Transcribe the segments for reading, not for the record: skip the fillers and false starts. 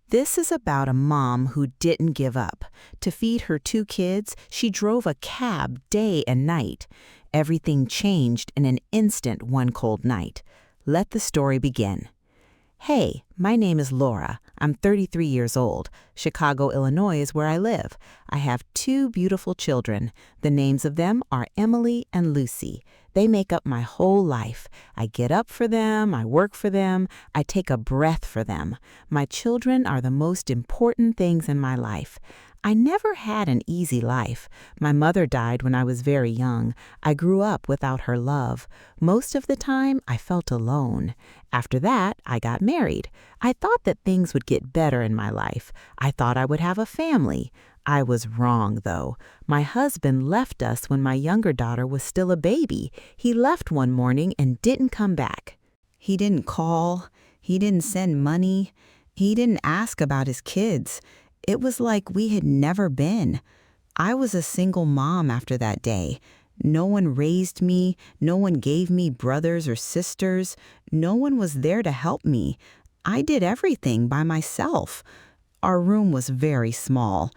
This is about a mom who didn't give up. To feed her 2 kids, she drove a cab day and night. Everything changed in an instant one cold night. Let the story begin. Hey, my name is Laura. I'm 33 years old. Chicago, Illinois is where I live. I have 2 beautiful children. The names of them are Emily and Lucy. They make up my whole life. I get up for them, I work for them, I take a breath for them. My children are the most important things in my life. I never had an easy life. My mother died when I was very young. I grew up without her love. Most of the time, I felt alone. After that, I got married. I thought that things would get better in my life. I thought I would have a family. I was wrong, though. My husband left us when my younger daughter was still a baby. He left one morning and didn't come back. He didn't call. He didn't send money. He didn't ask about his kids. It was like we had never been. I was a single mom after that day. No one raised me. No one gave me brothers or sisters. No one was there to help me. I did everything by myself. Our room was very small.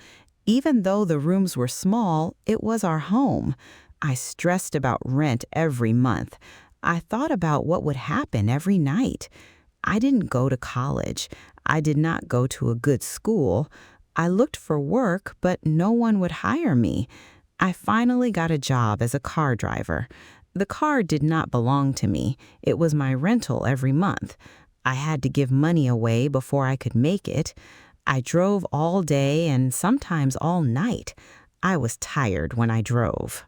Even though the rooms were small, it was our home. I stressed about rent every month. I thought about what would happen every night. I didn't go to college. I did not go to a good school. I looked for work, but no one would hire me. I finally got a job as a car driver. The car did not belong to me. It was my rental every month. I had to give money away before I could make it. I drove all day and sometimes all night. I was tired when I drove.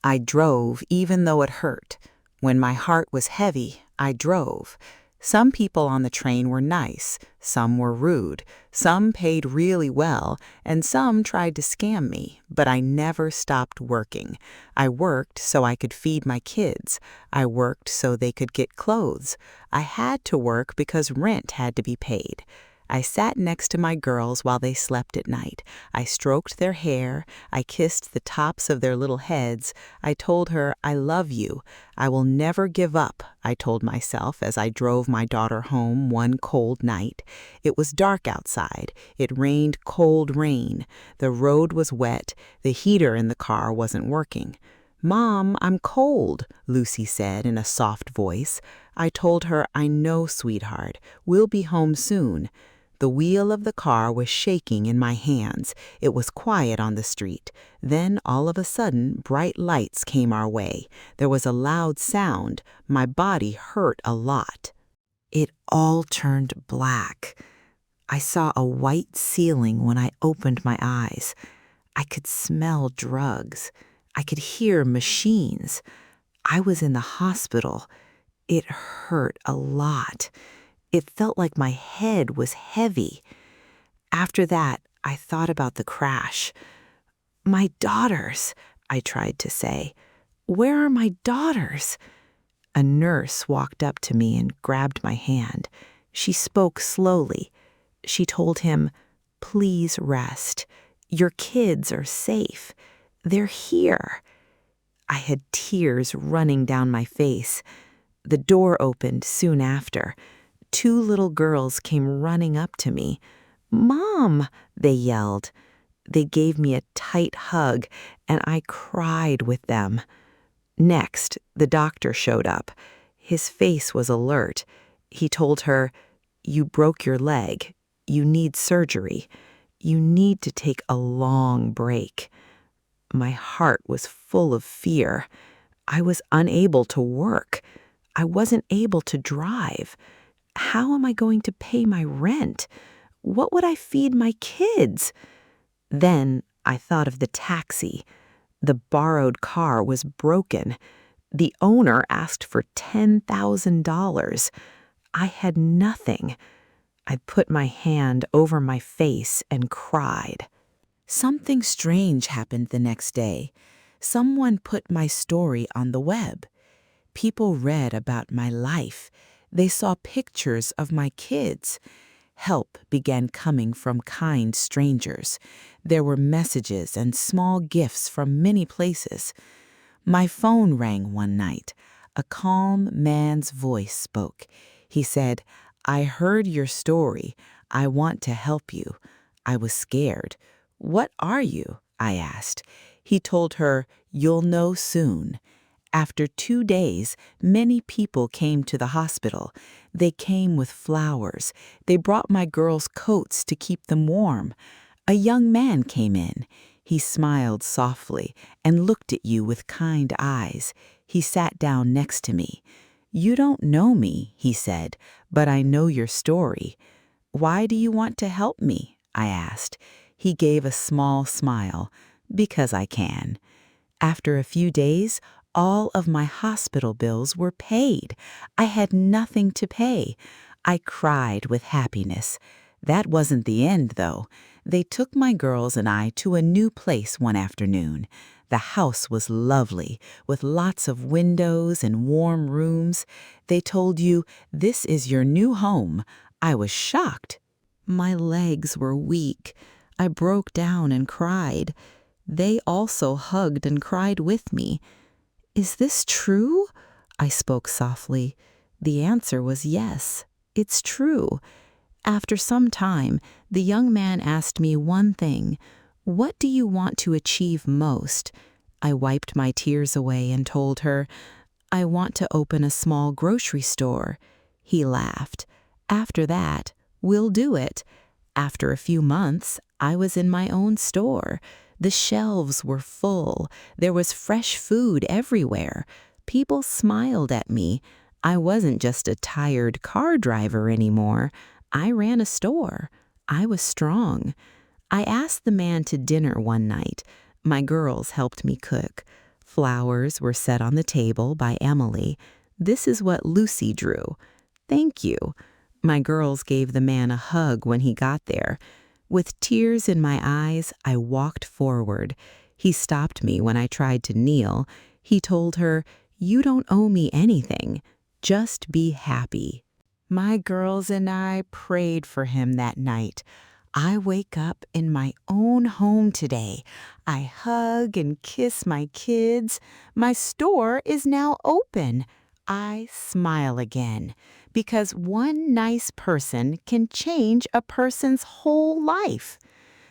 I drove even though it hurt. When my heart was heavy, I drove. Some people on the train were nice, some were rude, some paid really well, and some tried to scam me, but I never stopped working. I worked so I could feed my kids. I worked so they could get clothes. I had to work because rent had to be paid. I sat next to my girls while they slept at night. I stroked their hair. I kissed the tops of their little heads. I told her, I love you. I will never give up, I told myself as I drove my daughter home one cold night. It was dark outside. It rained cold rain. The road was wet. The heater in the car wasn't working. Mom, I'm cold, Lucy said in a soft voice. I told her, I know, sweetheart. We'll be home soon. The wheel of the car was shaking in my hands. It was quiet on the street. Then, all of a sudden, bright lights came our way. There was a loud sound. My body hurt a lot. It all turned black. I saw a white ceiling when I opened my eyes. I could smell drugs. I could hear machines. I was in the hospital. It hurt a lot. It felt like my head was heavy. After that, I thought about the crash. My daughters, I tried to say. Where are my daughters? A nurse walked up to me and grabbed my hand. She spoke slowly. She told him, please rest. Your kids are safe. They're here. I had tears running down my face. The door opened soon after. 2 little girls came running up to me. Mom, they yelled. They gave me a tight hug, and I cried with them. Next, the doctor showed up. His face was alert. He told her, you broke your leg. You need surgery. You need to take a long break. My heart was full of fear. I was unable to work. I wasn't able to drive. How am I going to pay my rent? What would I feed my kids? Then I thought of the taxi. The borrowed car was broken. The owner asked for $10,000. I had nothing. I put my hand over my face and cried. Something strange happened the next day. Someone put my story on the web. People read about my life. They saw pictures of my kids. Help began coming from kind strangers. There were messages and small gifts from many places. My phone rang one night. A calm man's voice spoke. He said, I heard your story. I want to help you. I was scared. What are you? I asked. He told her, you'll know soon. After 2 days, many people came to the hospital. They came with flowers. They brought my girls coats to keep them warm. A young man came in. He smiled softly and looked at you with kind eyes. He sat down next to me. You don't know me, he said, but I know your story. Why do you want to help me? I asked. He gave a small smile. Because I can. After a few days, all of my hospital bills were paid. I had nothing to pay. I cried with happiness. That wasn't the end, though. They took my girls and I to a new place one afternoon. The house was lovely, with lots of windows and warm rooms. They told you, this is your new home. I was shocked. My legs were weak. I broke down and cried. They also hugged and cried with me. Is this true? I spoke softly. The answer was yes, it's true. After some time, the young man asked me one thing. What do you want to achieve most? I wiped my tears away and told her, I want to open a small grocery store. He laughed. After that, we'll do it. After a few months, I was in my own store. The shelves were full. There was fresh food everywhere. People smiled at me. I wasn't just a tired car driver anymore. I ran a store. I was strong. I asked the man to dinner one night. My girls helped me cook. Flowers were set on the table by Emily. This is what Lucy drew. Thank you. My girls gave the man a hug when he got there. With tears in my eyes, I walked forward. He stopped me when I tried to kneel. He told her, you don't owe me anything. Just be happy. My girls and I prayed for him that night. I wake up in my own home today. I hug and kiss my kids. My store is now open. I smile again because one nice person can change a person's whole life.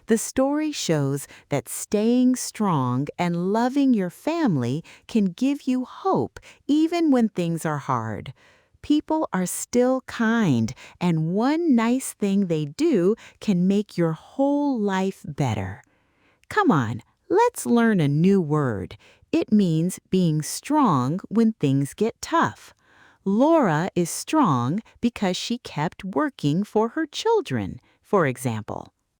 The story shows that staying strong and loving your family can give you hope even when things are hard. People are still kind, and one nice thing they do can make your whole life better. Come on, let's learn a new word. It means being strong when things get tough. Laura is strong because she kept working for her children, for example.